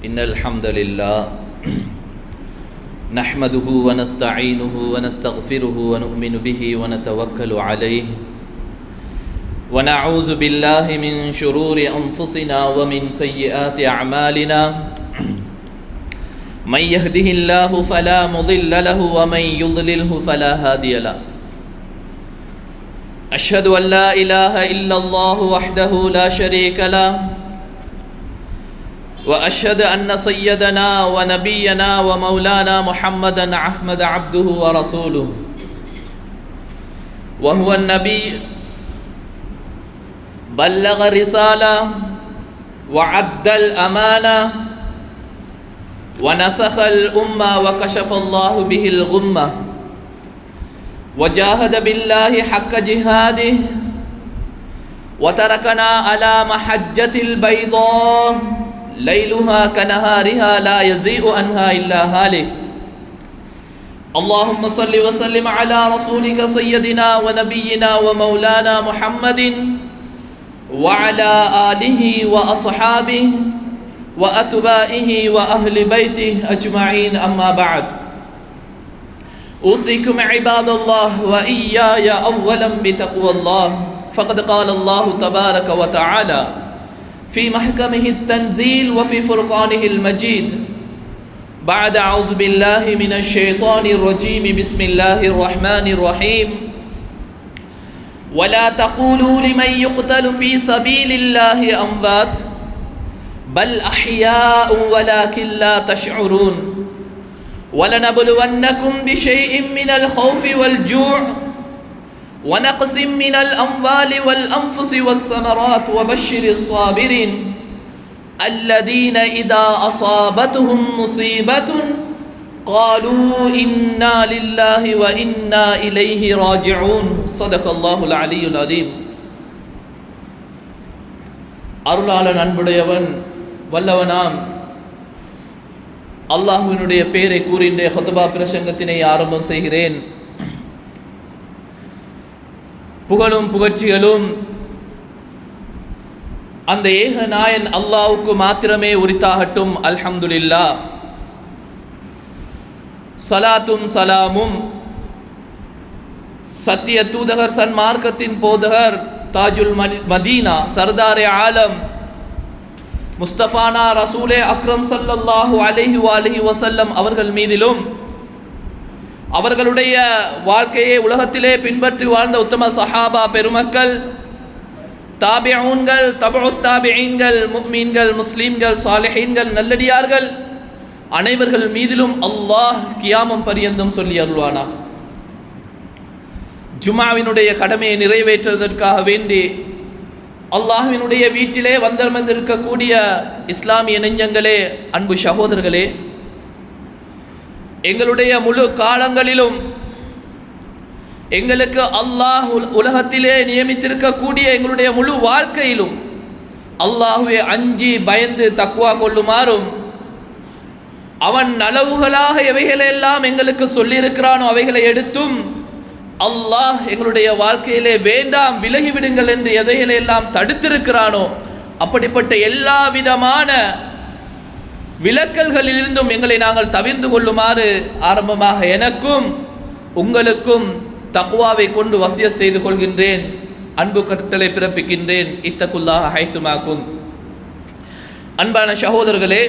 إن الحمد لله نحمده ونستعينه ونستغفره ونؤمن به ونتوكل عليه ونعوذ بالله من شرور أنفسنا ومن سيئات أعمالنا من يهده الله فلا مضل له ومن يضلله فلا هادي له أشهد أن لا إله إلا الله وحده لا شريك له وأشهد أن سيدنا ونبينا ومولانا محمدا أحمد عبده ورسوله وهو النبي بلغ الرسالة وعد الأمانة ونسخ الأمة وكشف الله به الغمة وجاهد بالله حق جهاده وتركنا على محجة البيضاء ليلها كنهارها لا يزيغ عنها إلا هالك اللهم صل وسلم على رسولك سيدنا ونبينا ومولانا محمد وعلى آله وأصحابه وأتباعه وأهل بيته أجمعين أما بعد أوصيكم عباد الله وإياي أولا بتقوى الله فقد قال الله تبارك وتعالى في محكمه التنزيل وفي فرقانه المجيد بعد أعوذ بالله من الشيطان الرجيم بسم الله الرحمن الرحيم ولا تقولوا لمن يقتل في سبيل الله أموات بل أحياء ولكن لا تشعرون ولنبلونكم بشيء من الخوف والجوع ونقص من الأموال والأنفس والثمرات وبشر الصابرين الذين إذا أصابتهم مصيبة قالوا إنا لله وإنا إليه راجعون صدق الله العلي العظيم அருளாளன் அன்புடையவன் வல்லவனாம் அல்லாஹ்வினுடைய பெயரை கூறி இன்றைய ஹுத்பா பிரசங்கத்தினை ஆரம்பம் செய்கிறேன். புகழும் புகழ்ச்சிகளும் அந்த ஏக நாயன் அல்லாஹ்வுக்கு மாத்திரமே உரித்தாகட்டும். அல்ஹம்துலில்லாஹ். சலாத்தும் சலாமும் சத்திய தூதகர் சன்மார்க்கத்தின் போதகர் தாஜுல் மதீனா சர்தாரே ஆலம் முஸ்தபானா ரசூலே அக்ரம் ஸல்லல்லாஹு அலைஹி வஸல்லம் அவர்கள் மீதிலும் அவர்களுடைய வாழ்க்கையை உலகத்திலே பின்பற்றி வாழ்ந்த உத்தம சஹாபா பெருமக்கள், தாபிஊன்கள், தபஉத் தாபிஈன்கள், முஃமின்கள், முஸ்லிம்கள், சாலிஹீன்கள், நல்லடியார்கள் அனைவர்கள் மீதிலும் அல்லாஹ் கியாமம் பரியந்தம் சொல்லி அருள்வானா. ஜும்ஆவினுடைய கடமையை நிறைவேற்றுவதற்காக வேண்டி அல்லாஹ்வினுடைய வீட்டிலே வந்தமர்ந்திருக்கக்கூடிய இஸ்லாமிய நெஞ்சங்களே, அன்பு சகோதரர்களே, எங்களுடைய முழு காலங்களிலும் எங்களுக்கு அல்லாஹ் உலகத்திலே நியமித்திருக்கக்கூடிய எங்களுடைய முழு வாழ்க்கையிலும் அல்லாஹ்வை அஞ்சி பயந்து தக்வா கொள்ளுமாறும், அவன் நலவுகளாக எவைகளெல்லாம் எங்களுக்கு சொல்லியிருக்கிறானோ அவைகளை எடுத்தும், அல்லாஹ் எங்களுடைய வாழ்க்கையிலே வேண்டாம் விலகிவிடுங்கள் என்று எதைகளெல்லாம் தடுத்திருக்கிறானோ அப்படிப்பட்ட எல்லா விதமான விலக்கல்களிலிருந்தும் எங்களை நாங்கள் தவிர்ந்து கொள்ளுமாறு ஆரம்பமாக எனக்கும் உங்களுக்கும் தக்வாவை கொண்டு வசியத் செய்து கொள்கின்றேன். அன்பு கட்டளை பிறப்பிக்கின்றேன். இத்தகுல்லாஹ் ஹைசுமா குன். அன்பான சகோதரர்களே,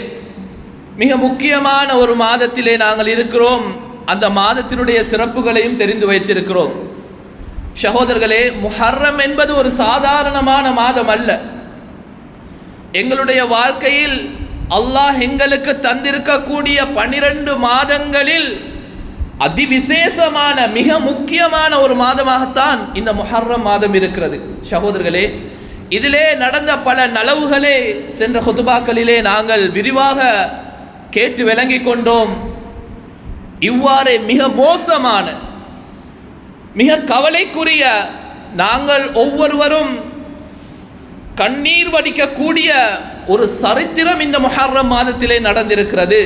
மிக முக்கியமான ஒரு மாதத்திலே நாங்கள் இருக்கிறோம். அந்த மாதத்தினுடைய சிறப்புகளையும் தெரிந்து வைத்திருக்கிறோம். சகோதரர்களே, முஹர்ரம் என்பது ஒரு சாதாரணமான மாதம் அல்ல. எங்களுடைய வாழ்க்கையில் அல்லாஹ் எங்களுக்கு தந்திருக்கக்கூடிய 12 மாதங்களில் அதிவிசேஷமான மிக முக்கியமான ஒரு மாதமாகத்தான் இந்த முஹர்ரம் மாதம் இருக்கிறது. சகோதரர்களே, இதிலே நடந்த பல நலவுகளே சென்ற ஹுத்பாக்களிலே நாங்கள் விரிவாக கேட்டு விளங்கிக் கொண்டோம். இவ்வாறு மிக மோசமான, மிக கவலைக்குரிய, நாங்கள் ஒவ்வொருவரும் கண்ணீர் வடிக்கக்கூடிய ஒரு சரித்திரம் இந்த முஹர்ரம் மாதத்திலே நடந்திருக்கிறது.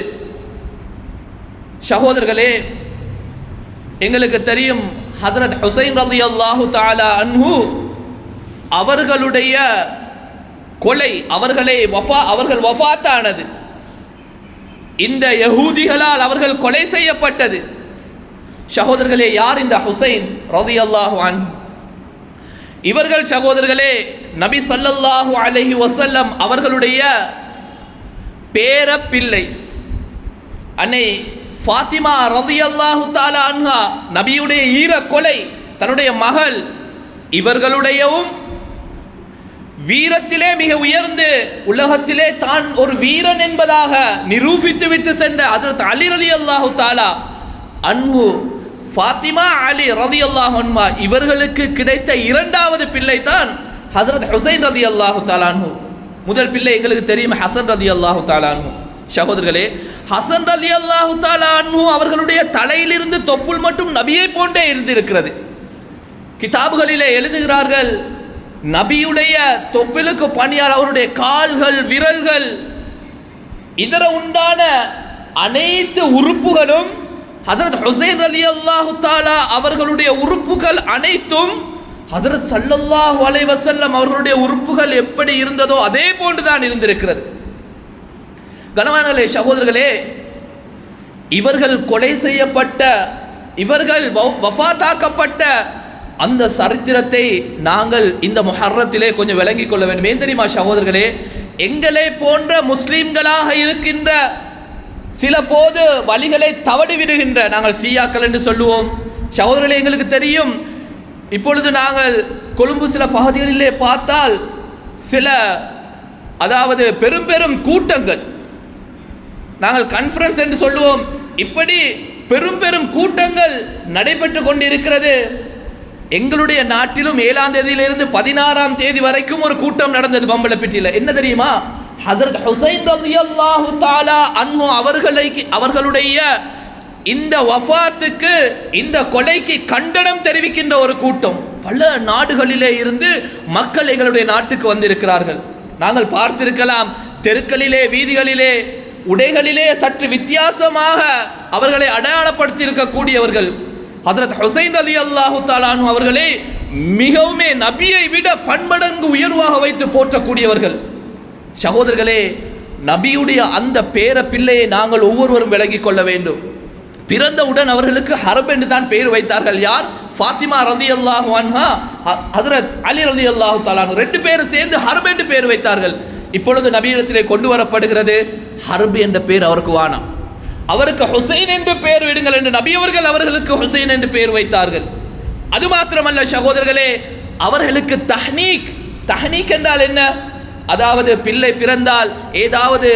சகோதரர்களே, எங்களுக்கு தெரியும் ஹஜ்ரத் ஹுசைன் ரலியல்லாஹு தஆலா அன்ஹு அவர்களுடைய கொலை, அவர்கள் வஃபாத்தானது இந்த யஹூதிகளால் அவர்கள் கொலை செய்யப்பட்டது. சகோதரர்களே, யார் இந்த ஹுசைன் ரலியல்லாஹு அன்ஹு? இவர்கள் சகோதரர்களே நபி ஸல்லல்லாஹு அலைஹி வஸல்லம் அவர்களுடைய பேர பிள்ளை. அன்னை ஃபாத்திமா ரலியல்லாஹு தஆலா அன்ஹா நபியுடைய ஈர கொலை தன்னுடைய மகள். இவர்களுடையவும் வீரத்திலே மிக உயர்ந்து உலகத்திலே தான் ஒரு வீரன் என்பதாக நிரூபித்து விட்டு சென்ற ஹஜ்ரத் அலி ரலியல்லாஹு தஆலா அன்ஹு, ஃபாத்திமா அலி ரலியல்லாஹு அன்ஹா இவர்களுக்கு கிடைத்த இரண்டாவது பிள்ளை தான் ஹஜ்ரத் ஹுசைன் ரலியல்லாஹு தஆலா அன்ஹு. முதல் பிள்ளை எங்களுக்கு தெரியும், ஹசன் ரலியல்லாஹு தஆலா அன்ஹு. சகோதரர்களே, ஹசன் ரலியல்லாஹு தஆலா அன்ஹு அவர்களுடைய தலையிலிருந்து தொப்புள் மட்டும் நபியை போன்றே இருந்திருக்கிறது. கிதாபுகளிலே எழுதுகிறார்கள், நபியுடைய தொப்பிலுக்கு பணியால் அவருடைய கால்கள், விரல்கள், இதர உண்டான அனைத்து உறுப்புகளும் ஹஜ்ரத் ஹுசைன் ரலியல்லாஹு தஆலா அவர்களுடைய உறுப்புகள் அனைத்தும் ஹஜ்ரத் ஸல்லல்லாஹு அலைஹி வஸல்லம் அவர்களுடைய உறுப்புகள் எப்படி இருந்ததோ அதே போன்றுதான் இருந்திருக்கிறது. கனவான்களே, சகோதரர்களே, இவர்கள் கொலை செய்யப்பட்ட, இவர்கள் வஃபாத்தாக்கப்பட்ட அந்த சரித்திரத்தை நாங்கள் இந்த முஹர்ரத்திலே கொஞ்சம் விளங்கிக் கொள்ள வேண்டும். ஏன் தெரியுமா சகோதரர்களே, எங்களை போன்ற முஸ்லிம்களாக இருக்கின்ற சில போது வழிகளை தவறி விடுகின்ற நாங்கள் சியாக்கள் என்று சொல்லுவோம். சகோதரர்களே, எங்களுக்கு தெரியும், இப்பொழுது நாங்கள் கொழும்பு சில பகுதிகளிலே பார்த்தால் சில, அதாவது பெரும் பெரும் கூட்டங்கள், நாங்கள் கான்ஃபரன்ஸ் என்று சொல்லுவோம், இப்படி பெரும் பெரும் கூட்டங்கள் நடைபெற்று கொண்டிருக்கிறது. எங்களுடைய நாட்டிலும் 7ஆம் தேதியிலிருந்து 16ஆம் தேதி வரைக்கும் ஒரு கூட்டம் நடந்தது பம்பலப்பிட்டியில். என்ன தெரியுமா? ஹஜ்ரத் ஹுசைன் ரலியல்லாஹு தஆலா அன்ஹு அவர்களுடைய இந்த வஃபாத்துக்கு, இந்த கொலைக்கு கண்டனம் தெரிவிக்கின்ற ஒரு கூட்டம். பல நாடுகளிலே இருந்து மக்கள் எங்களுடைய நாட்டுக்கு வந்திருக்கிறார்கள். நாங்கள் பார்த்திருக்கலாம், தெருக்களிலே, வீதிகளிலே, உடைகளிலே சற்று வித்தியாசமாக அவர்களை அடையாளப்படுத்தி இருக்கக்கூடியவர்கள். ஹஜ்ரத் ஹுசைன் ரலியல்லாஹு தஆலா அன்ஹு அவர்களை மிகவும் நபியை விட பன்மடங்கு உயர்வாக வைத்து போற்றக்கூடியவர்கள். சகோதரர்களே, நபியுடைய அந்த பேர பிள்ளையை நாங்கள் ஒவ்வொருவரும் விளங்கிக் கொள்ள வேண்டும். பிறந்தவுடன் அவர்களுக்கு ஹர்ப் என்று தான் பெயர் வைத்தார்கள். யார்? ஃபாத்திமா ரலியல்லாஹு அன்ஹா, ஹஜ்ரத் அலி ரலியல்லாஹு தஆலா அன்ஹு, ரெண்டு பேரும் சேர்ந்து ஹர்ப் என்று பெயர் வைத்தார்கள். இப்பொழுது நபியிடத்திலே கொண்டு வரப்படுகிறது, ஹர்ப் என்ற பெயர் அவருக்கு வானம், அவருக்கு ஹுசைன் என்று பெயர் விடுங்கள் என்று நபி அவர்கள் அவர்களுக்கு ஹுசைன் என்று பெயர் வைத்தார்கள். அது மாத்திரமல்ல சகோதரர்களே, அவர்களுக்கு தஹ்னீக் என்றால் என்ன? அதாவது பிள்ளை பிறந்தால் ஏதாவது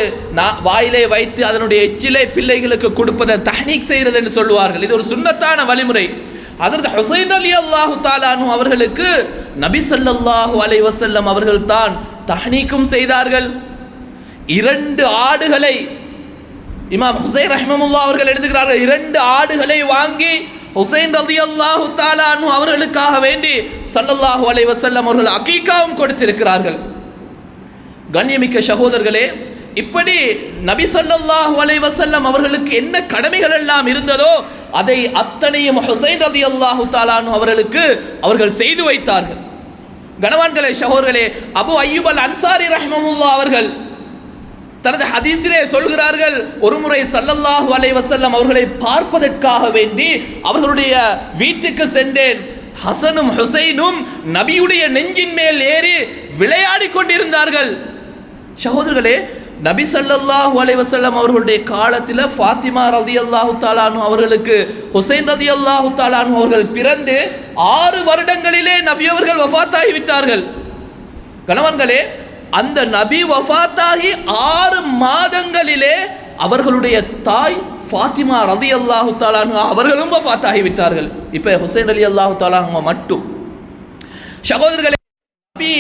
வாயிலே வைத்து அதனுடைய எச்சிலை பிள்ளைகளுக்கு கொடுப்பதை தஹ்னீக் செய்கிறது என்று சொல்லுவார்கள். இது ஒரு சுன்னத்தான வழிமுறை. ஹஜ்ரத் ஹுசைன் ரலியல்லாஹு தஆலா அன்ஹு அவர்களுக்கு நபி ஸல்லல்லாஹு அலைஹி வஸல்லம் அவர்கள் தான் தஹ்னீக்கும் செய்தார்கள். 2 ஆடுகளை இமாம் ஹுசைன் ரஹ்மத்துல்லாஹி அவர்கள் எழுதுகிறார்கள், 2 ஆடுகளை வாங்கி ஹுசைன் ரலியல்லாஹு தஆலா அன்ஹு அவர்களுக்காக வேண்டி ஸல்லல்லாஹு அலைஹி வஸல்லம் அவர்கள் அகீகாவும் கொடுத்திருக்கிறார்கள். கண்ணியமிக்க சகோதரர்களே, இப்படி நபி ஸல்லல்லாஹு அலைஹி வஸல்லம் அவர்களுக்கு என்ன கடமைகள் எல்லாம் இருந்ததோ அதை அத்தனையும் ஹுசைன் ரலியல்லாஹு தஆலா அன்ஹு அவர்களுக்கு அவர்கள் செய்து வைத்தார்கள். கனவான்களே, சகோதரர்களே, அபு அய்யூப் அல் அன்சாரி ரஹ்மத்துல்லாஹி அவர்கள் தனது ஹதீஸிலே சொல்கிறார்கள், ஒருமுறை ஸல்லல்லாஹு அலைஹி வஸல்லம் அவர்களை பார்ப்பதற்காக வேண்டி அவர்களுடைய வீட்டுக்கு சென்றேன். ஹசனும் ஹுசைனும் நபியுடைய நெஞ்சின் மேல் ஏறி விளையாடி கொண்டிருந்தார்கள். சகோதரர்களே, நபி ஸல்லல்லாஹு அலைஹி வஸல்லம் அவர்களுடைய காலத்தில் ஃபாத்திமா ரலியல்லாஹு தஆலா அன்ஹு அவர்களுக்கு ஹுசைன் ரலியல்லாஹு தஆலா அன்ஹு அவர்கள் பிறந்து 6 வருடங்களிலே நபி அவர்கள் வஃபாத்தாகி விட்டார்கள். கணவன்களே, அந்த நபி வஃபாத்தாகி 6 மாதங்களிலே அவர்களுடைய தாய் ஃபாத்திமா ரலியல்லாஹு தஆலா அன்ஹா அவர்களும் வஃபாத்தாகி விட்டார்கள். இப்போ ஹுசைன் ரலியல்லாஹு தஆலா அன்ஹு மட்டும். சகோதரர்களே, நபி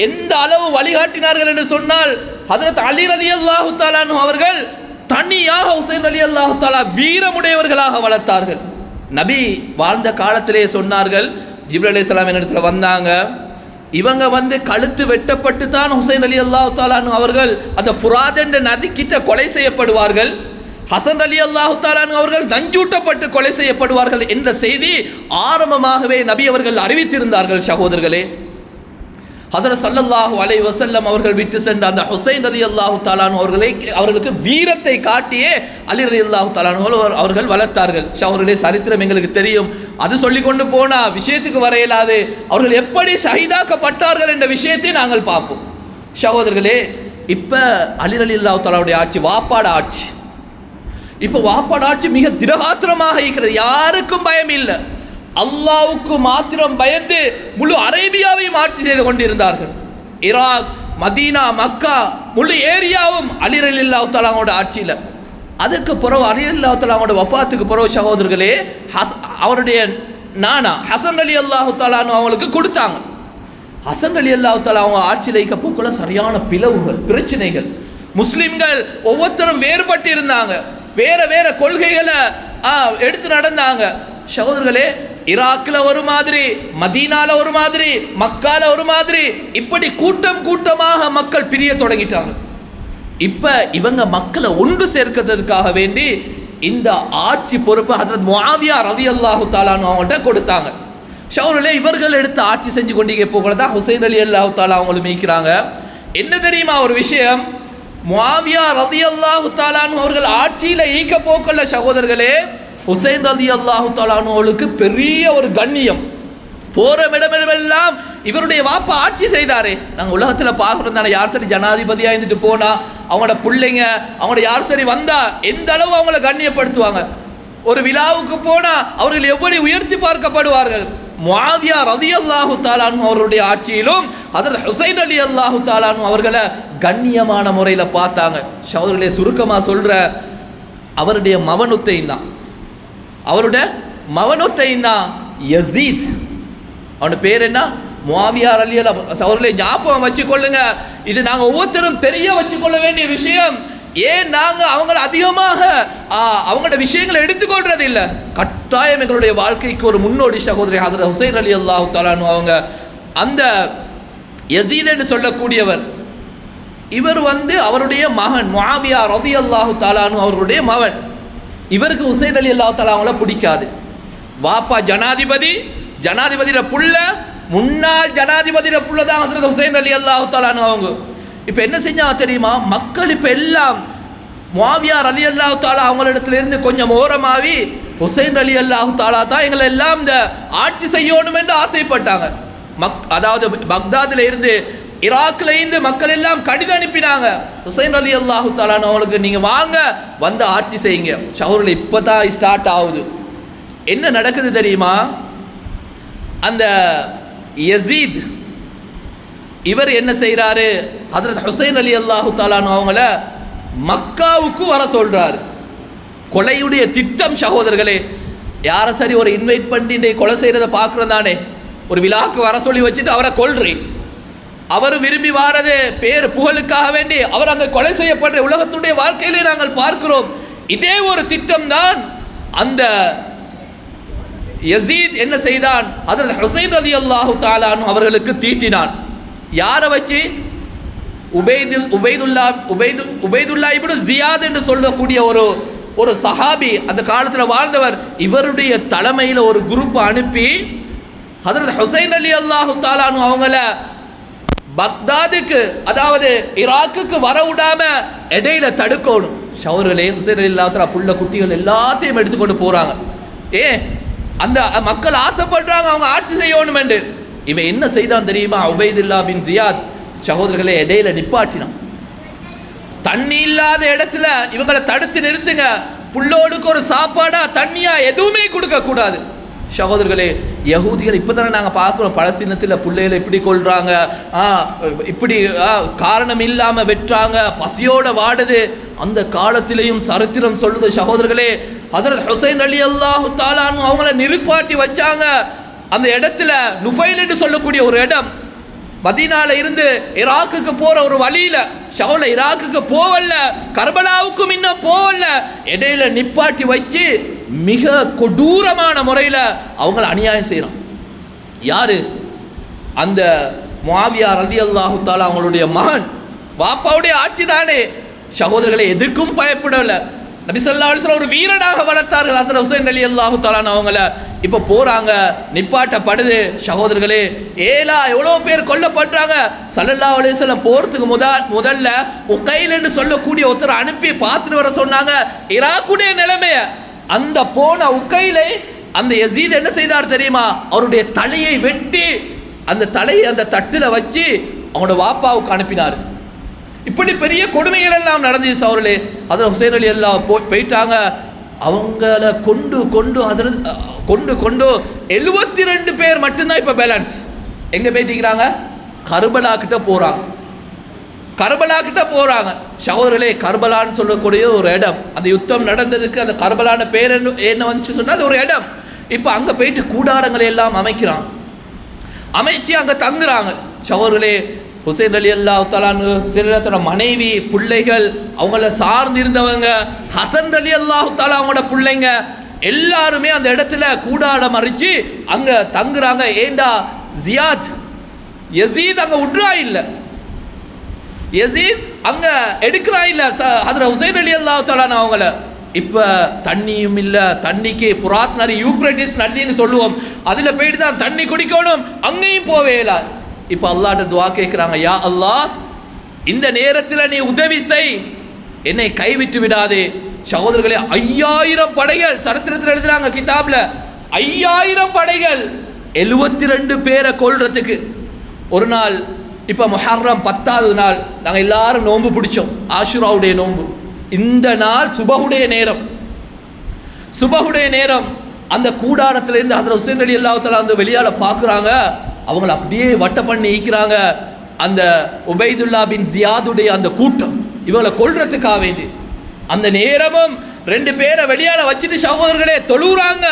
எந்த அளவு வழிகாட்டினார்கள் என்று சொன்னால், ஹஜ்ரத் அலி ரலியல்லாஹு தஆலா அன்ஹு அவர்கள் தனியாக ஹுசைன் ரலியல்லாஹு தஆலா வீரமுடையவர்களாக வளர்த்தார்கள். நபி வாழ்ந்த காலத்திலே சொன்னார்கள், ஜிப்ரீல் அலைஹிஸ்ஸலாம் என்னிடத்துல வந்தாங்க, இவங்க வந்து கழுத்து வெட்டப்பட்டு தான் ஹுசைன் ரலியல்லாஹு தஆலா அன்ஹு அவர்கள் அந்த ஃபுராத் என்ற நதி கிட்ட கொலை செய்யப்படுவார்கள். ஹசன் ரலியல்லாஹு தஆலா அன்ஹு அவர்கள் நஞ்சூட்டப்பட்டு கொலை செய்யப்படுவார்கள் என்ற செய்தி ஆரம்பமாகவே நபி அவர்கள் அறிவித்திருந்தார்கள். சகோதரர்களே, ஹஸரத் ஸல்லல்லாஹு அலைஹி வஸல்லம் அவர்கள் விட்டு சென்ற அந்த ஹுசைன் ரலியல்லாஹு தஆலா அன்ஹு அவர்களுக்கு வீரத்தை காட்டியே அலி ரலியல்லாஹு தஆலா அன்ஹு அவர்கள் வளர்த்தார்கள். அவர்களுடைய சரித்திரம் எங்களுக்கு தெரியும். அது சொல்லிக்கொண்டு போனா விஷயத்துக்கு வர இயலாது. அவர்கள் எப்படி ஷஹீதாக்கப்பட்டார்கள் என்ற விஷயத்தை நாங்கள் பார்ப்போம். சகோதரர்களே, இப்ப அலி ரலியல்லாஹு தஆலாவுடைய ஆட்சி வாப்பாட ஆட்சி. இப்ப வாப்பாட ஆட்சி மிக திடகாத்திரமாக இருக்கிறது. யாருக்கும் பயம் இல்லை. அல்லாஹ்வுக்கு மாத்திரம் பயந்து முழு அரேபியாவையும் ஆட்சி செய்து கொண்டிருந்தார்கள். ஈராக், மதீனா, மக்கா முழு ஏரியாவும் அலி ரலியல்லாஹு தஆலாவோட ஆட்சியில். அதுக்கு பிறகு அலி ரலியல்லாஹு தஆலாவோட வஃபாத்துக்கு பிறகு சகோதரர்களே, அவருடைய நானா ஹசன் ரலியல்லாஹு தஆலா அவங்களுக்கு கொடுத்தாங்க. ஹசன் ரலியல்லாஹு தஆலா அவங்க ஆட்சியில் இருக்க போக்குள்ள சரியான பிளவுகள், பிரச்சனைகள். முஸ்லிம்கள் ஒவ்வொருத்தரும் வேறுபட்டு இருந்தாங்க. வேற வேற கொள்கைகளை எடுத்து நடந்தாங்க. சகோதரர்களே, ஈராக்ல ஒரு மாதிரி, மதீனால ஒரு மாதிரி, மக்கால ஒரு மாதிரி, இப்படி கூட்டம் கூட்டமாக மக்கள் பிரிய தொடங்கிட்டாங்க. இப்ப இவங்க மக்களை ஒன்று சேர்க்கிறதுக்காக வேண்டி இந்த ஆட்சி பொறுப்பு ஹஜ்ரத் முஆவியா ரலியல்லாஹு தஆலா அவங்கள்ட்ட கொடுத்தாங்க. சகோதரர்களே, இவர்கள் எடுத்து ஆட்சி செஞ்சு கொண்டீங்க போகலதான் ஹுசைன் ரலியல்லாஹு தஆலா அவங்களும் மீக்கிறாங்க. என்ன தெரியுமா ஒரு விஷயம்? முஆவியா ரலியல்லாஹு தஆலா அவர்கள் ஆட்சியில ஈக்க போக்கல்ல சகோதரர்களே, ஹுசைன் ரலியல்லாஹு தஆலா அவர்களுக்கு பெரிய ஒரு கண்ணியம். போற இடமெல்லாம் இவருடைய வாப்பா ஆட்சி செய்தாரே. நாங்கள் உலகத்தில் பார்க்குறோம் தானே, யார் சரி ஜனாதிபதியாக இருந்துட்டு போனா அவங்களோட பிள்ளைங்க, அவங்களோட யார் சரி வந்தா எந்த அளவு அவங்கள கண்ணியப்படுத்துவாங்க. ஒரு விழாவுக்கு போனா அவர்கள் எப்படி உயர்த்தி பார்க்கப்படுவார்கள். முஆவியா ரலியல்லாஹு தஆலா அவருடைய ஆட்சியிலும் ஹஜ்ரத் ஹுசைன் ரலியல்லாஹு தஆலா அவர்களை கண்ணியமான முறையில் பார்த்தாங்க. சகோதரர்களே, சுருக்கமாக சொல்ற, அவருடைய மவனுத்தையும் தான், அவருடைய மவனுத்தையும் தான் யசீத். அவனோட பேர் என்ன? முஆவியா ரலியல்லாஹு. சகோதரர்களே, ஞாபகம் வச்சுக்கொள்ளுங்க. இது நாங்கள் ஒவ்வொருத்தரும் தெரிய வச்சுக்கொள்ள வேண்டிய விஷயம். ஏன் நாங்கள் அவங்களை அதிகமாக அவங்களோட விஷயங்களை எடுத்துக்கொள்றது இல்லை. கட்டாயம் எங்களுடைய வாழ்க்கைக்கு ஒரு முன்னோடி சகோதரி ஹஜ்ரத் ஹுசைன் ரலியல்லாஹு தஆலா அவங்க அந்த யசீத் என்று சொல்லக்கூடியவர். இவர் அவருடைய மகன் முஆவியா ரலியல்லாஹு தஆலா அவருடைய மகன். இவருக்கு ஹுசைன் ரலியல்லாஹு தஆலா அவங்கள பிடிக்காது. வாப்பா ஜனாதிபதியோட புள்ள, முன்னாள் ஜனாதிபதியோட புள்ள தான் ஹஜ்ரத் ஹுசைன் ரலியல்லாஹு தஆலா அவங்க. இப்போ என்ன செஞ்சாங்க தெரியுமா? மக்கள் இப்போ எல்லாம் முஆவியா ரலியல்லாஹு தஆலா அவங்களிடத்திலிருந்து கொஞ்சம் ஓரமாவி ஹுசைன் ரலியல்லாஹு தஆலா தான் எங்களை எல்லாம் இந்த ஆட்சி செய்யணும் என்று ஆசைப்பட்டாங்க. அதாவது பக்தாதில் இருந்து, ஈராக்ல இருந்து மக்கள் எல்லாம் கடிதம் அனுப்பினாங்க. ஹுசைன் ரலியல்லாஹு தஆலா அவங்களுக்கு நீங்கள் வாங்க, வந்து ஆட்சி செய்யுங்க. சகோதரர்களே, இப்போ தான் ஸ்டார்ட் ஆகுது. என்ன நடக்குது தெரியுமா? அந்த யசீத் இவர் என்ன செய்கிறாரு? ஹஜ்ரத் ஹுசைன் ரலியல்லாஹு தஆலா அவங்கள மக்காவுக்கு வர சொல்றாரு. கொலையுடைய திட்டம் சகோதரர்களே. யாரை சரி ஒரு இன்வைட் பண்ணி கொலை செய்யறதை பார்க்குறோம் தானே. ஒரு விழாக்கு வர சொல்லி வச்சுட்டு அவரை கொல்றி, அவர் விரும்பி வாரது பேர் புகழுக்காக வேண்டி அவர் அங்கே கொலை செய்யப்படுற உலகத்துடைய வாழ்க்கையிலே நாங்கள் பார்க்கிறோம். இதே ஒரு திட்டம் தான் அந்த யசீத் என்ன செய்தான்? ஹஜ்ரத் ஹுசைன் ரலியல்லாஹு தஆலா அவர்களுக்கு தீட்டினான். யாரை வச்சு? உபைதுல்லா இப்னு ஜியாத் என்று சொல்லக்கூடிய ஒரு சஹாபி, அந்த காலத்தில் வாழ்ந்தவர். இவருடைய தலைமையில் ஒரு குரூப் அனுப்பி ஹஜ்ரத் ஹுசைன் ரலியல்லாஹு தஆலா அவங்கள பக்தாதுக்கு, அதாவது ஈராக்குக்கு வர விடாம இடையில தடுக்கணும். சகோதரர்களே, ஹுசைன் ரலியல்லாஹு தஆலா புள்ள குட்டிகள் எல்லாத்தையும் எடுத்துக்கொண்டு போறாங்க. அந்த மக்கள் ஆசைப்படுறாங்க அவங்க ஆட்சி செய்யணும் என்று. இவன் என்ன செய்தான் தெரியுமா? உபைதுல்லா பின் ஜியாத் சகோதரர்களை இடையில நிப்பாட்டினான். தண்ணி இல்லாத இடத்துல இவங்களை தடுத்து நிறுத்துங்க, புள்ளோடுக்கு ஒரு சாப்பாடா தண்ணியா எதுவுமே கொடுக்க கூடாது. சகோதரர்களே, யகூதிகள் இப்போதானே நாங்கள் பார்க்குறோம், பலஸ்தீனத்தில் பிள்ளைகளை இப்படி கொள்றாங்க, இப்படி காரணம் இல்லாமல் வெட்டுறாங்க, பசியோட வாடுது. அந்த காலத்திலையும் சரித்திரம் சொல்லுது சகோதரர்களே, ஹஜ்ரத் ஹுசைன் ரலியல்லாஹு தஆலா அவங்கள நிறுப்பாட்டி வச்சாங்க. அந்த இடத்துல நுஃபைல் என்று சொல்லக்கூடிய ஒரு இடம், மதீனால இருந்து ஈராக்குக்கு போற ஒரு வழியில. ஷவுல ஈராக்குக்கு போவல்ல, கர்பலாவுக்கும் இன்னும் போவல்ல, இடையில நிப்பாட்டி வச்சு மிக கொடூரமான முறையில் அவங்கள அநியாயம் செய்யறான். யாரு? அந்த முஆவியா ரலியல்லாஹு தஆலா அவங்களுடைய மகன். வாப்பாவுடைய ஆட்சி தானே. சகோதரர்களை எதற்கும் பயப்படல. நபி ஸல்லல்லாஹு அலைஹி வஸல்லம் ஒரு வீரனாக வளர்த்தார்கள் ஹஸரத் ஹுசைன் ரலியல்லாஹு தஆலா அவங்கள. இப்போ போறாங்க, நிப்பாட்டப்படுது. சகோதரர்களே, எவ்வளோ பேர் கொல்லப்படுறாங்க. ஸல்லல்லாஹு அலைஹி வஸல்லம் போறதுக்கு முதல்ல உகைல் என்று சொல்லக்கூடிய ஒருத்தர் அனுப்பி பார்த்துட்டு வர சொன்னாங்க ஈராக்குடைய நிலைமைய. அந்த போன உகைலை அந்த யசீத் என்ன செய்தார் தெரியுமா? அவருடைய தலையை வெட்டி அந்த தலையை அந்த தட்டில் வச்சு அவங்களோட வாப்பாவுக்கு அனுப்பினார். இப்படி பெரிய கொடுமைகள் எல்லாம் நடந்துச்சு அவர்களே. அதில் ஹுசைன் அலி எல்லாம் போயிட்டாங்க. அவங்கள கொண்டு கொண்டு கொண்டு கொண்டு 72 பேர் மட்டும்தான் இப்போ பேலன்ஸ். எங்கே போயிட்டிருக்கிறாங்க? கர்பலா கிட்ட போகிறாங்க. கர்பலா கிட்ட போகிறாங்க. சகோதரர்களே, கர்பலான்னு சொல்லக்கூடிய ஒரு இடம், அந்த யுத்தம் நடந்ததுக்கு அந்த கர்பலான பேர் என்ன வந்துச்சு சொன்னால் ஒரு இடம். இப்போ அங்கே போயிட்டு கூடாரங்களை எல்லாம் அமைக்கிறாங்க. அமைச்சு அங்கே தங்குறாங்க. சகோதரர்களே, ஹுசைன் ரலியல்லாஹு தஆலா ஹுசைனோட மனைவி, பிள்ளைகள், அவங்கள சார்ந்திருந்தவங்க, ஹசன் ரலியல்லாஹு தஆலா அவங்களோட பிள்ளைங்க எல்லாருமே அந்த இடத்துல கூடாரம் அரிச்சு அங்கே தங்குறாங்க. ஏண்டா யசீத் அங்கே விட்றா இல்லை, யசீத் அங்கே எடுக்கிறா இல்லை ஹஜ்ரத் ஹுசைன் ரலியல்லாஹு தஆலா அவங்கள. இப்போ தண்ணியும் இல்லை, தண்ணிக்கு ஃபுராத் நதி, யூப்ரட்டிஸ் நதின்னு சொல்லுவோம், அதில் போயிட்டு தான் தண்ணி குடிக்கணும், அங்கேயும் போவே இல்லை. இப்போ அல்லாஹ்ட்ட துஆ கேட்குறாங்க, யா அல்லாஹ், இந்த நேரத்தில் நீ உதவி செய், என்னை கைவிட்டு விடாதே. சகோதரர்களே, 5000 படைகள் சரித்திரத்தில் எழுதுறாங்க கிதாப்ல, 5000 படைகள் 72 பேரை கொல்றதுக்கு. ஒரு நாள் இப்போ முஹர்ரம் 10வது நாள் நாங்கள் எல்லாரும் நோன்பு பிடிச்சோம், ஆஷுராவுடைய நோன்பு. இந்த நாள் சுபஹுடைய நேரம், சுபஹுடைய நேரம். அந்த கூடாரத்திலேருந்து ஹஜ்ரத் ஹுசைன் ரலியல்லாஹு தஆலா அந்த வெளியால பார்க்குறாங்க. அவங்கள அப்படியே வட்ட பண்ணி ஈக்கிறாங்க அந்த உபைதுல்லா பின் ஜியாதுடைய அந்த கூட்டம், இவங்களை கொல்றதுக்காக வேண்டி. அந்த நேரமும் 2 பேரை வெளியால வச்சுட்டு சகோதரர்களே தொழுறாங்க.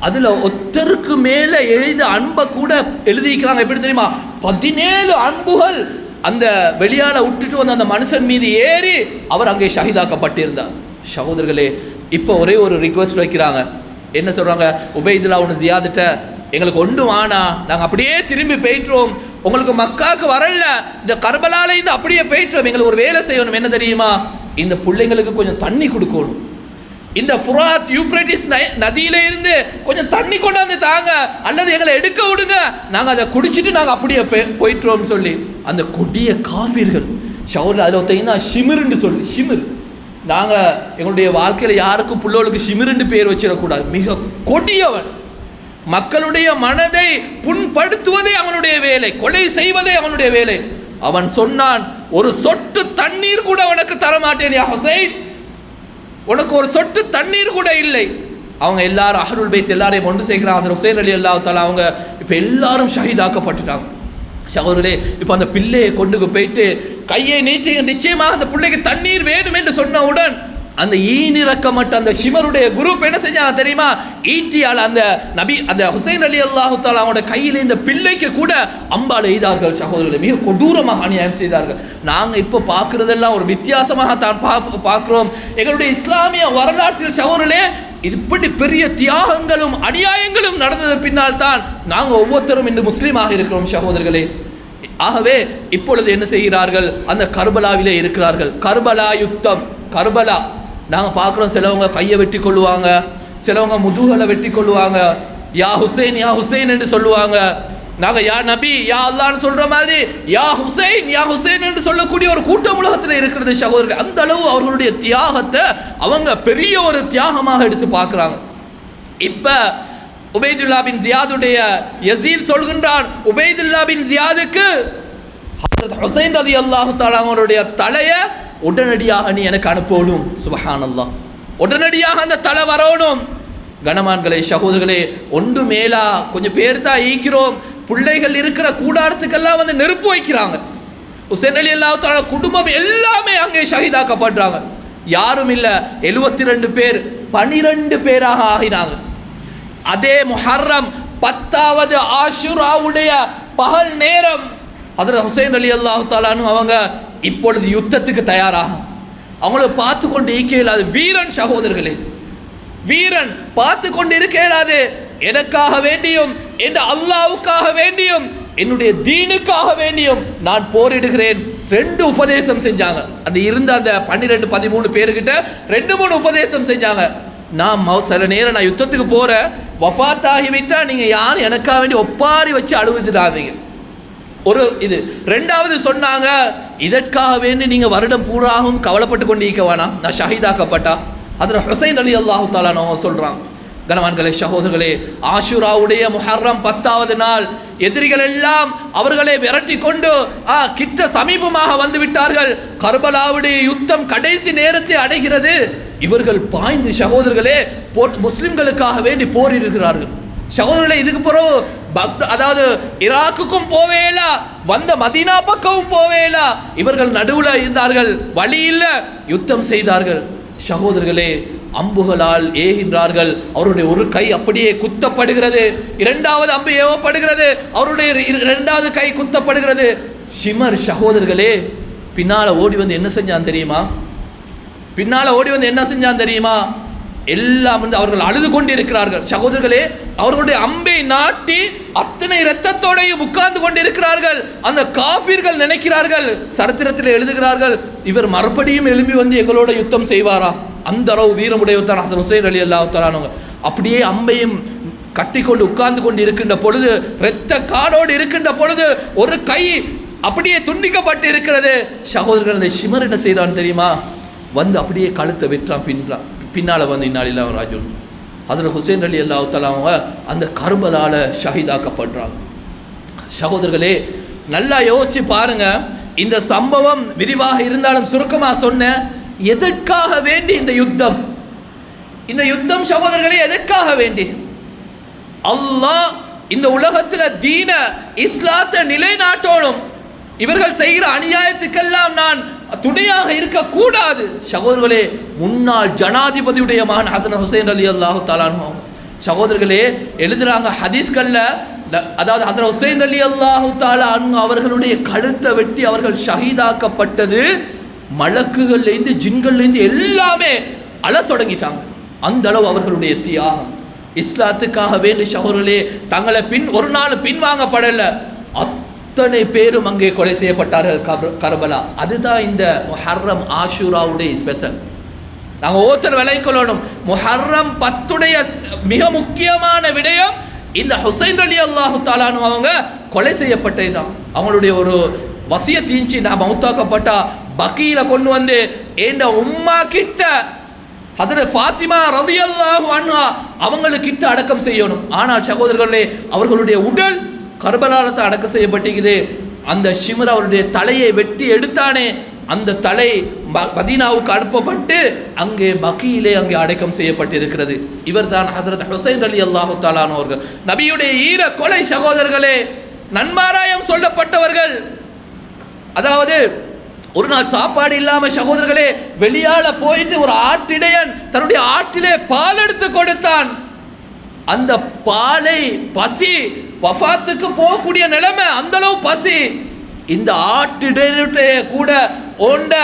அதுல ஒருத்தருக்கு மேல எழுத அன்பை கூட எழுதிக்கிறாங்க. எப்படி தெரியுமா? 17 அன்புகள் அந்த வெளியால விட்டுட்டு வந்து அந்த மனுஷன் மீது ஏறி அவர் அங்கே ஷஹீதாக்கப்பட்டிருந்தார். சகோதரர்களே, இப்போ ஒரே ஒரு ரிக்வெஸ்ட் வைக்கிறாங்க. என்ன சொல்றாங்க? உபைதுல்லா ஒன்று ஜியாதுட்ட, எங்களுக்கு ஒன்று வானா, நாங்கள் அப்படியே திரும்பி போயிட்டுருவோம், உங்களுக்கு மக்காவுக்கு வரல, இந்த கர்பலால இருந்து அப்படியே போயிட்டுருவோம், எங்களுக்கு ஒரு வேலை செய்யணும். என்ன தெரியுமா? இந்த பிள்ளைங்களுக்கு கொஞ்சம் தண்ணி கொடுக்கணும், இந்த ஃபுராத் யூப்ரட்டிஸ் நதியில இருந்து கொஞ்சம் தண்ணி கொண்டாந்து தாங்க, அல்லது எங்களை எடுக்க விடுங்க, நாங்கள் அதை குடிச்சிட்டு நாங்கள் அப்படியே போயிட்டுருவோம் சொல்லி அந்த கொடிய காஃபிர்கள். ஷவுரில் அதில் ஒருத்தீங்கன்னா ஷிமிர்ன்னு சொல்லி, ஷிமிர், நாங்கள் எங்களுடைய வாழ்க்கையில் யாருக்கும் பிள்ளைகளுக்கு ஷிமிர்ன்னு பேர் வச்சிடக்கூடாது, மிக கொடியவன், மக்களுடைய மனதை புண்படுத்துவதே அவனுடைய வேலை, கொலை செய்வதே அவனுடைய வேலை. அவன் சொன்னான், ஒரு சொட்டு தண்ணீர் கூட உனக்கு தரமாட்டேன் யா ஹுசைன், உனக்கு ஒரு சொட்டு தண்ணீர் கூட இல்லை. அவங்க எல்லாரும் அஹ்லுல் பைத் எல்லாரையும் ஒன்று சேர்க்கிறாங்க. ஹுசைன் ரலியல்லாஹு தஆலா அவங்க இப்போ எல்லாரும் ஷஹீதாக்கப்பட்டுட்டாங்க. சகோதரர்களே, இப்போ அந்த பிள்ளையை கொண்டு போயிட்டு கையை நீட்டி, நிச்சயமாக அந்த பிள்ளைக்கு தண்ணீர் வேணும் என்று சொன்னவுடன் அந்த ஈனிறக்கமட்ட அந்த ஷிமருடைய குரூப் என்ன செஞ்சாங்க தெரியுமா? ஈட்டியால் அந்த நபி அந்த ஹுசைன் ரலியல்லாஹு தஆலா அவங்களோட கையில் இந்த பிள்ளைக்கு கூட அம்பால் எய்தார்கள். சகோதரர்களே, மிக கொடூரமாக அநியாயம் செய்தார்கள். நாங்கள் இப்போ பார்க்குறதெல்லாம் ஒரு வித்தியாசமாக தான் பார்க்குறோம். எங்களுடைய இஸ்லாமிய வரலாற்றில் சகோதரர்களே, இப்படி பெரிய தியாகங்களும் அநியாயங்களும் நடந்தது பின்னால் தான் நாங்கள் ஒவ்வொருத்தரும் இன்று முஸ்லீமாக இருக்கிறோம் சகோதரர்களே. ஆகவே இப்பொழுது என்ன செய்கிறார்கள்? அந்த கர்பலாவிலே இருக்கிறார்கள். கர்பலா யுத்தம், கர்பலா நாங்கள் பார்க்குறோம். சிலவங்க கையை வெட்டி கொள்ளுவாங்க, சிலவங்க முதுகலை வெட்டி கொள்ளுவாங்க, யா ஹுசைன் யா ஹுசைன் என்று சொல்லுவாங்க. நாங்கள் யா நபி யா அல்லான்னு சொல்கிற மாதிரி யா ஹுசைன் என்று சொல்லக்கூடிய ஒரு கூட்டம் உலகத்தில் இருக்கிறது சகோதரர்கள். அந்த அளவு அவர்களுடைய தியாகத்தை அவங்க பெரிய ஒரு தியாகமாக எடுத்து பார்க்குறாங்க. இப்போ உபைதுல்லா பின் ஜியாதுடைய யசீத் சொல்கின்றான், உபைதுல்லா பின் ஜியாதுக்கு ஹஜ்ரத் ஹுசைன் ரலியல்லாஹு தஆலா அவருடைய தலையை உடனடியாக நீ எனக்கு அனுப்பணும். சுப்ஹானல்லாஹ், உடனடியாக அந்த தலை வரணும். கனமான்களே, சகோதரர்களே, ஒன்று மேலா கொஞ்சம் பேர் தான் ஈக்கிறோம். பிள்ளைகள் இருக்கிற கூடாரத்துக்கெல்லாம் வந்து நெருப்பு வைக்கிறாங்க. ஹுசைன் ரலியல்லாஹு தஆலா குடும்பம் எல்லாமே அங்கே ஷஹீதாக்கப்படுறாங்க. யாரும் இல்லை, 72 பேர் 12 பேராக ஆகினாங்க. அதே முஹர்ரம் 10வது ஆஷுராவுடைய பகல் நேரம் ஹஜ்ரத் ஹுசைன் ரலியல்லாஹு தஆலா அவங்க இப்பொழுது யுத்தத்துக்கு தயாராக அவங்கள பார்த்து கொண்டு இருக்க இயலாது. வீரன் சகோதரர்களே, வீரன் பார்த்து கொண்டு இருக்க இயலாது. எனக்காக வேண்டியும், என் அல்லாஹ்வுக்காக வேண்டியும், என்னுடைய தீனுக்காக வேண்டியும் நான் போரிடுகிறேன். 2 உபதேசம் செஞ்சாங்க. அந்த இருந்த அந்த 12 13 பேருக்கிட்ட 2-3 உபதேசம் செஞ்சாங்க. நான் சில நேரம் நான் யுத்தத்துக்கு போகிறேன், வஃபாத்தாகிவிட்டா நீங்கள் யாரும் எனக்காக வேண்டி ஒப்பாரி வச்சு அழுவுதுடாதீங்க. ஒரு இது. 2வது சொன்னாங்க, இதற்காக வேண்டி நீங்கள் வருடம் பூராகவும் கவலைப்பட்டு கொண்டு இருக்க வேணாம், நான் ஷஹீதாக்கப்பட்டா. அதில் ஹுசைன் ரலியல்லாஹு தஆலா அன்ஹு சொல்கிறாங்க. கணவான்களே, சகோதரர்களே, ஆஷுராவுடைய முஹர்ரம் 10வது நாள் எதிரிகள் எல்லாம் அவர்களை விரட்டி கொண்டு கிட்ட சமீபமாக வந்து விட்டார்கள். கர்பலாவுடைய யுத்தம் கடைசி நேரத்தை அடைகிறது. இவர்கள் பாய்ந்து சகோதரர்களே முஸ்லிம்களுக்காக வேண்டி போரிடுகிறார்கள். சகோதரர்களே, இதுக்கு பிறகு அதாவது ஈராக்குக்கும் போவேலா, வந்த மதீனா பக்கமும் போவேலா, இவர்கள் நடுவில் இருந்தார்கள், வழி இல்லை, யுத்தம் செய்தார்கள். சகோதரர்களே, அம்புகளால் ஏகின்றார்கள். அவருடைய ஒரு கை அப்படியே குத்தப்படுகிறது, 2வது அம்பு ஏவப்படுகிறது, அவருடைய 2வது கை குத்தப்படுகிறது. ஷிமர் சகோதரர்களே பின்னால ஓடி வந்து என்ன செஞ்சான் தெரியுமா? எல்லாம் வந்து அவர்கள் அழுது கொண்டிருக்கிறார்கள். சகோதரர்களே, அவர்களுடைய அம்பை நாட்டி அத்தனை இரத்தத்தோடையும் உட்கார்ந்து கொண்டிருக்கிறார்கள். அந்த காஃபிர்கள் நினைக்கிறார்கள், சரித்திரத்தில் எழுதுகிறார்கள், இவர் மறுபடியும் எழும்பி வந்து எங்களோட யுத்தம் செய்வாரா? அந்த அளவு வீரமுடையவர் தான் ஹசன் ஹுசைன் ரலியல்லாஹு தஆலா. அப்படியே அம்பையும் கட்டி கொண்டு உட்கார்ந்து கொண்டு இருக்கின்ற பொழுது, இரத்த காடோடு இருக்கின்ற பொழுது, ஒரு கை அப்படியே துண்டிக்கப்பட்டு இருக்கிறது. சகோதரர்கள், அந்த ஷிமர் என்ன செய்யறான்னு தெரியுமா? வந்து அப்படியே கழுத்தை வெற்றான், பின்னால் வந்து இன்னாலில்லா ராஜுன். ஹசரத் ஹுசைன் ரலியல்லாஹு தஆலா அவங்க அந்த கர்பலால ஷஹீதாக்கப்படுறாங்க. சகோதரர்களே, நல்லா யோசிச்சு பாருங்க. இந்த சம்பவம் விரிவாக இருந்தாலும் சுருக்கமாக சொன்ன, எதற்காக வேண்டி இந்த யுத்தம்? சகோதரர்களே, எதற்காக வேண்டி? அல்லாஹ் இந்த உலகத்தில் தீன இஸ்லாத்தை நிலைநாட்டணும். இவர்கள் செய்கிற அநியாயத்துக்கெல்லாம் நான் துணையாக இருக்கக்கூடாது. சகோதரர்களே, முன்னாள் ஜனாதிபதியுடைய மகன் ஹசன் ஹுசைன் ரலியல்லாஹு தஆலா அன்ஹு சகோதரர்களே எழுதுறாங்க ஹதீஸ்கள்ல, அதாவது ஹசரத் ஹுசைன் ரலியல்லாஹு தஆலா அன்ஹு அவர்களுடைய கழுத்தை வெட்டி அவர்கள் ஷஹீதாக்கப்பட்டது. மலக்குகள்லேருந்து ஜின்கள்லேருந்து எல்லாமே அழ தொடங்கிட்டாங்க. அந்த அளவு அவர்களுடைய தியாகம். இஸ்லாத்துக்காக வேண்டி சகோதரர்களே தங்களை ஒரு நாள் பின்வாங்கப்படலை. அத்தனை பேரும் அங்கே கொலை செய்யப்பட்டார்கள் கர்பலா. அதுதான் இந்த முஹர்ரம் ஆஷூராவுடைய ஸ்பெஷல். நாங்கள் ஒவ்வொருத்தர் விளைக்கொள்ளணும். முஹர்ரம் 10உடைய மிக முக்கியமான விடயம் இந்த ஹுசைன் ரலியல்லாஹு தஆலா அன்ஹு அவங்க கொலை செய்யப்பட்டது தான். அவங்களுடைய ஒரு வசியத்தீஞ்சி, நான் மௌத்தாக்கப்பட்டா பக்கீல கொண்டு வந்து ஏண்ட உம்மா கிட்ட ஹஜ்ரத் ஃபாத்திமா ரலியல்லாஹு அன்ஹா அவங்களுக்கிட்ட அடக்கம் செய்யணும். ஆனால் சகோதரர்களே, அவர்களுடைய உடல் கர்பலாலத்தை அடக்கம் செய்யப்பட்டிருக்குது. அந்த ஷிமர் அவருடைய தலையை வெட்டி எடுத்தானே, அந்த தலை மதீனாவுக்கு அனுப்பப்பட்டு அங்கே பக்கீலே அங்கே அடக்கம் செய்யப்பட்டிருக்கிறது. இவர் தான் ஹஜ்ரத் ஹுசைன் ரலியல்லாஹு தஆலா அவர்கள். நபியுடைய ஈர கொலை சகோதரர்களே, நன்மாராயம் சொல்லப்பட்டவர்கள். அதாவது ஒரு நாள் சாப்பாடு இல்லாம சகோதரர்களே வெளியால போயிட்டு ஒரு ஆட்டிடையன் தன்னுடைய ஆட்டிலே பால் எடுத்து கொடுத்தான். அந்த பாலை பசி வஃபாத்துக்கு போகக்கூடிய நிலைமை, அந்த அளவு பசி. இந்த ஆட்டிடையனுடைய கூட ஓண்ட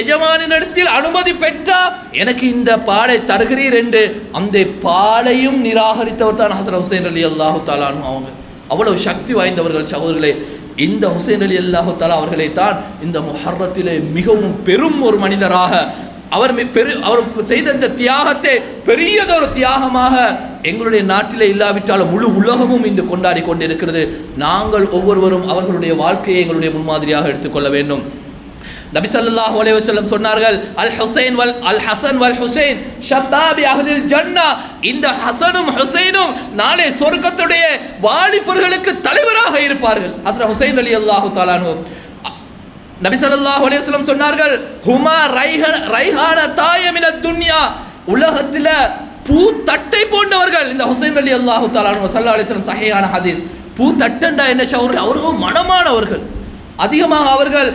எஜமானிடத்தில் அனுமதி பெற்றா எனக்கு இந்த பாலை தருகிறீர் என்று அந்த பாலையும் நிராகரித்தவர் தான் ஹசரத் ஹுசைன் ரலியல்லாஹு தஆலா அன்ஹு அவங்க. அவ்வளவு சக்தி வாய்ந்தவர்கள் சகோதரர்களே. இந்த ஹுசைன் ரலியல்லாஹு தஆலா அவர்களை தான் இந்த முஹர்ரத்திலே மிகவும் பெரும் ஒரு மனிதராக அவர் செய்த இந்த தியாகத்தை பெரியதொரு தியாகமாக எங்களுடைய நாட்டிலே இல்லாவிட்டாலும் முழு உலகமும் இன்று கொண்டாடி கொண்டிருக்கிறது. நாங்கள் ஒவ்வொருவரும் அவர்களுடைய வாழ்க்கையை எங்களுடைய முன்மாதிரியாக எடுத்துக்கொள்ள வேண்டும். நபி ஸல்லல்லாஹு அலைஹி வஸல்லம் சொன்னார்கள், அல் ஹசன் வல் ஹுசைன் ஷபாபி அஹ்லில் ஜன்னா. இந்த ஹசனும் ஹுசைனும் நாளை சொர்க்கத்துடைய வாலிபர்களுக்கு தலைவராக இருப்பார்கள். ஹஜ்ரத் ஹுசைன் ரலியல்லாஹு தஆலா அன்ஹு நபி ஸல்லல்லாஹு அலைஹி வஸல்லம் சொன்னார்கள், ஹுமா ரைஹானதாய மினத் துன்யா. உலகத்தில் பூ தட்டை போன்றவர்கள் இந்த ஹுசைன் ரலியல்லாஹு தஆலா அன்ஹு ஸல்லல்லாஹு அலைஹி வஸல்லம் சஹீஹான ஹதீஸ். பூ தட்டண்டா என்ன சகோதரர், அவர்கள் மனமானவர்கள். அதிகமாக அவர்கள்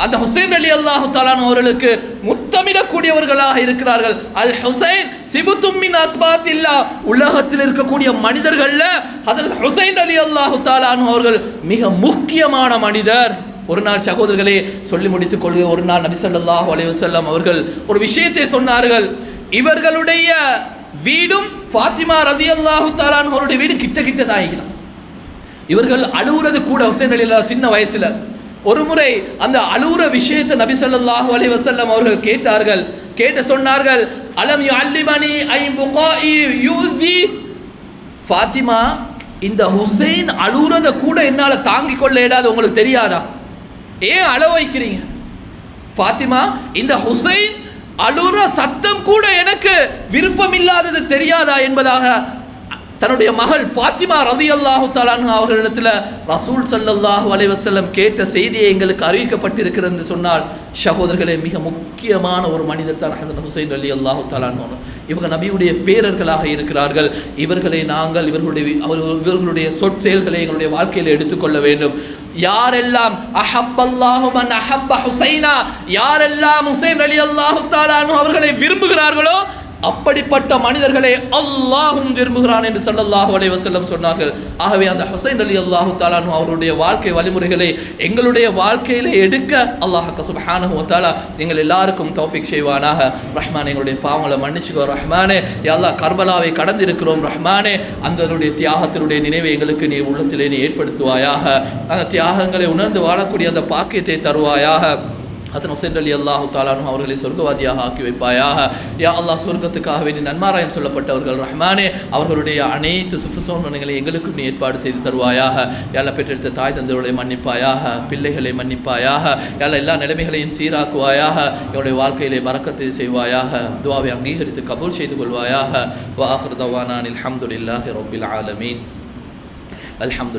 அந்த ஹுசைன் ரலியல்லாஹு தஆலா அவர்களுக்கு முத்தமிடக்கூடியவர்களாக இருக்கிறார்கள். அல் ஹுசைன் சிபுத்தும் மின் அஸ்பாத்தில்லாஹ். உலகத்தில் இருக்கக்கூடிய மனிதர்கள்ல ஹஜ்ரத் ஹுசைன் ரலியல்லாஹு தஆலா அவர்கள் மிக முக்கியமான மனிதர். ஒரு நாள் சகோதரர்களே சொல்லி முடித்துக் கொள்க, ஒரு நாள் நபி ஸல்லல்லாஹு அலைஹி வஸல்லம் அவர்கள் ஒரு விஷயத்தை சொன்னார்கள். இவர்களுடைய வீடும் ஃபாத்திமா ரலியல்லாஹு தஆலா அவருடைய வீடு கிட்ட தான். இவர்கள் அழுவுறது கூட ஹுசைன் ரலியல்லாஹு சின்ன வயசுல ஒரு முறை அந்த அழுற விஷயத்தை நபி ஸல்லல்லாஹு அலைஹி வஸல்லம் அவர்கள் கேட்டார்கள். கேட்டு சொன்னார்கள், அலம் யுஅல்லிமனி ஐ புகாஇ யூதி, ஃபாத்திமா இந்த ஹுசைன் அழுறத கூட என்னால தாங்கிக் கொள்ள இயலாது, உங்களுக்கு தெரியாதா? ஏன் அழ வைக்கிறீங்க? ஃபாத்திமா இந்த ஹுசைன் அழுற சத்தம் கூட எனக்கு விருப்பம் இல்லாதது தெரியாதா என்பதாக தன்னுடைய மகள் ஃபாத்திமா ரலியல்லாஹு தஆலா அன்ஹா அவர்களிடத்தில் ரசூல் ஸல்லல்லாஹு அலைஹி வஸல்லம் கேட்ட செய்தியை எங்களுக்கு அறிவிக்கப்பட்டிருக்கிறது என்று சொன்னால், சகோதரர்களே, மிக முக்கியமான ஒரு மனிதர் தான் ஹசன் ஹுசைன் ரலியல்லாஹு தஆலா அன்ஹு. இவங்க நபியுடைய பேரர்களாக இருக்கிறார்கள். இவர்களை நாங்கள் இவர்களுடைய சொற்செயல்களை எங்களுடைய வாழ்க்கையில் எடுத்துக்கொள்ள வேண்டும். யாரெல்லாம் அஹப்பல்லாஹு மன் அஹப்ப ஹுசைனா, யாரெல்லாம் ஹுசைன் ரலியல்லாஹு தஆலா அன்ஹு அவர்களை விரும்புகிறார்களோ அப்படிப்பட்ட மனிதர்களை அல்லாஹும் விரும்புகிறான் என்று ஸல்லல்லாஹு அலைஹி வஸல்லம் சொன்னார்கள். ஆகவே அந்த ஹுசைன் ரலியல்லாஹு தஆலா அன்ஹு அவருடைய வாழ்க்கை வழிமுறைகளை எங்களுடைய வாழ்க்கையிலே எடுக்க அல்லாஹ் சுப்ஹானஹு வ தஆலா எங்கள் எல்லாருக்கும் தௌஃபீக் செய்வானாக. ரஹ்மானே, எங்களுடைய பாவங்களை மன்னிச்சுக்கோ ரஹ்மானே. யா அல்லாஹ், கர்பலாவை கடந்திருக்கிறோம் ரஹ்மானே. அந்த தியாகத்தினுடைய நினைவை எங்களுக்கு நீ உள்ளத்திலே நீ ஏற்படுத்துவாயாக. அந்த தியாகங்களை உணர்ந்து வாழக்கூடிய அந்த பாக்கியத்தை தருவாயாக. ஹசன் ஹுசைன் ரலியல்லாஹு தஆலா அன்ஹு அவர்களை சொர்க்கவாதியாக ஆக்கி வைப்பாயாக. யா அல்லாஹ், சொர்க்கத்துக்காக வேண்டி நன்மாராயம் சொல்லப்பட்டவர்கள் ரஹ்மானே, அவர்களுடைய அனைத்து சுஃபசோன்களை எங்களுக்கும் நீ ஏற்பாடு செய்து தருவாயாக. யா அல்லாஹ், பெற்றெடுத்த தாய் தந்தைகளை மன்னிப்பாயாக, பிள்ளைகளை மன்னிப்பாயாக. யா அல்லாஹ், எல்லா நிலைமைகளையும் சீராக்குவாயாக. எங்களுடைய வாழ்க்கையிலே பரக்கத்தை செய்வாயாக. துஆவை அங்கீகரித்து கபூல் செய்து கொள்வாயாக. வ ஆகிரு தவானா அல்ஹம்துலில்லாஹி ரப்பில் ஆலமீன். الحمد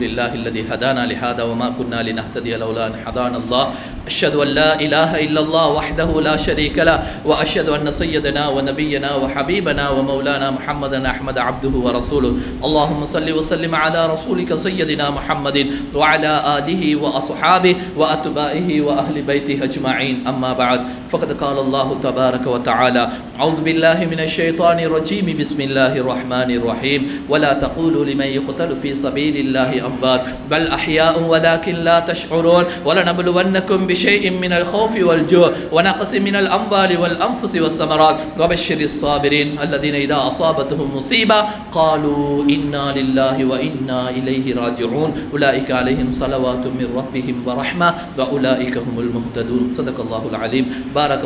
لله الذي هدانا لهذا وما كنا لنهتدي لولا أن هدانا الله. أشهد أن لا إله إلا الله وحده لا شريك له، وأشهد أن سيدنا ونبينا وحبيبنا ومولانا محمدا أحمد عبده ورسوله. اللهم صل وسلم على رسولك سيدنا محمد وعلى آله وأصحابه وأتباعه وأهل بيته أجمعين. أما بعد، فقد قال الله تبارك وتعالى: أعوذ بالله من الشيطان الرجيم، بسم الله الرحمن الرحيم. ولا تقولوا لمن يقتل في سبيل الله أموات بل أحياء ولكن لا تشعرون. ولنبلونكم بشيء من الخوف والجوع ونقص من الأموال والأنفس والثمرات وبشر الصابرين الذين إذا أصابتهم مصيبة قالوا إنا لله وإنا إليه راجعون. أولئك عليهم صلوات من ربهم ورحمة وأولئك هم المهتدون. صدق الله العليم. بارك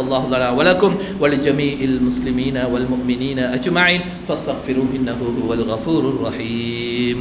الله لنا ولكم ولجميع المسلمين والمؤمنين أجمعين، فاستغفروه إنه هو الغفور الرحيم.